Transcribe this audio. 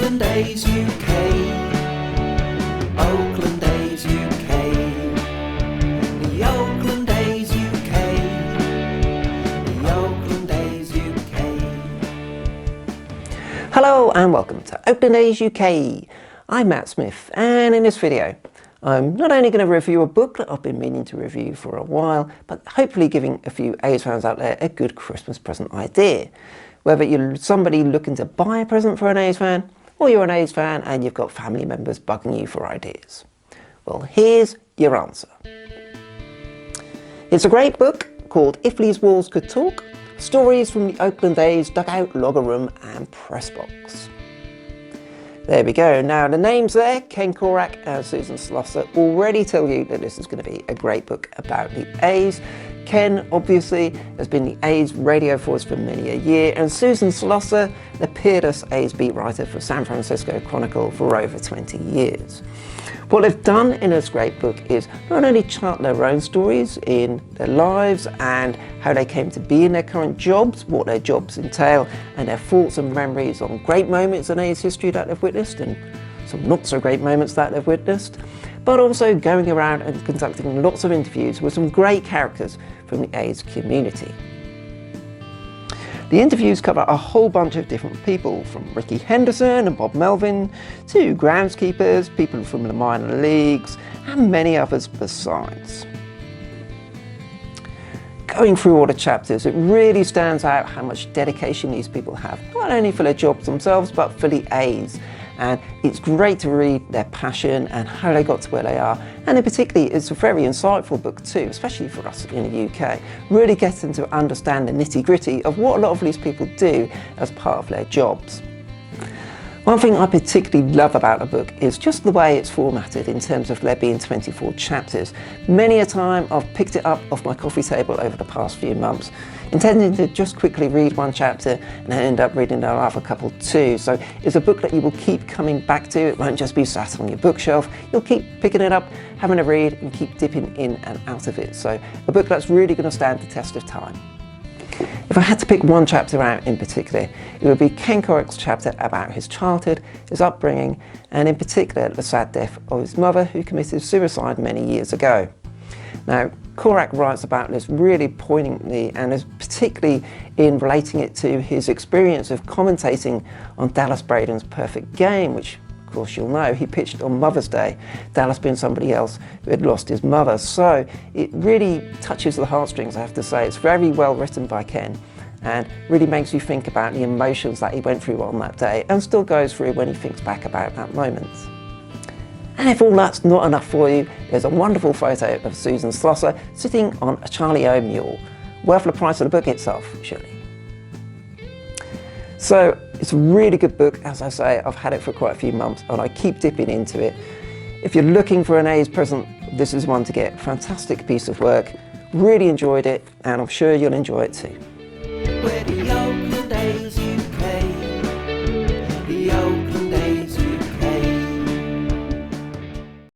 Oakland A's UK. Oakland A's UK. The Oakland A's UK. The Oakland A's UK. Hello and welcome to Oakland A's UK. I'm Matt Smith, and in this video I'm not only going to review a book that I've been meaning to review for a while, but hopefully giving a few A's fans out there a good Christmas present idea. Whether you're somebody looking to buy a present for an A's fan, or you're an A's fan and you've got family members bugging you for ideas. Well, here's your answer. It's a great book called If These Walls Could Talk, Stories from the Oakland A's Dugout, Locker Room and Press Box. There we go. Now the names there, Ken Korach and Susan Slusser, already tell you that this is going to be a great book about the A's. Ken obviously has been the A's radio voice for many a year, and Susan Slusser, the peerless A's beat writer for San Francisco Chronicle for over 20 years. What they've done in this great book is not only chart their own stories in their lives and how they came to be in their current jobs, what their jobs entail, and their thoughts and memories on great moments in A's history that they've witnessed and some not so great moments that they've witnessed, but also going around and conducting lots of interviews with some great characters from the A's community. The interviews cover a whole bunch of different people, from Ricky Henderson and Bob Melvin to groundskeepers, people from the minor leagues, and many others besides. Going through all the chapters, it really stands out how much dedication these people have, not only for their jobs themselves, but for the A's. And it's great to read their passion and how they got to where they are. And in particular, it's a very insightful book too, especially for us in the UK. Really getting to understand the nitty-gritty of what a lot of these people do as part of their jobs. One thing I particularly love about the book is just the way it's formatted in terms of there being 24 chapters. Many a time I've picked it up off my coffee table over the past few months, intending to just quickly read one chapter and then end up reading the other couple too. So it's a book that you will keep coming back to. It won't just be sat on your bookshelf. You'll keep picking it up, having a read and keep dipping in and out of it. So a book that's really going to stand the test of time. If I had to pick one chapter out in particular, it would be Ken Korach's chapter about his childhood, his upbringing, and in particular the sad death of his mother, who committed suicide many years ago. Now, Korach writes about this really poignantly, and is particularly in relating it to his experience of commentating on Dallas Braden's perfect game, which of course you'll know he pitched on Mother's Day, Dallas being somebody else who had lost his mother. So it really touches the heartstrings, I have to say. It's very well written by Ken and really makes you think about the emotions that he went through on that day and still goes through when he thinks back about that moment. And if all that's not enough for you, there's a wonderful photo of Susan Slusser sitting on a Charlie O mule. Worth the price of the book itself, surely. So it's a really good book. As I say, I've had it for quite a few months and I keep dipping into it. If you're looking for an A's present, this is one to get. Fantastic piece of work. Really enjoyed it, and I'm sure you'll enjoy it too.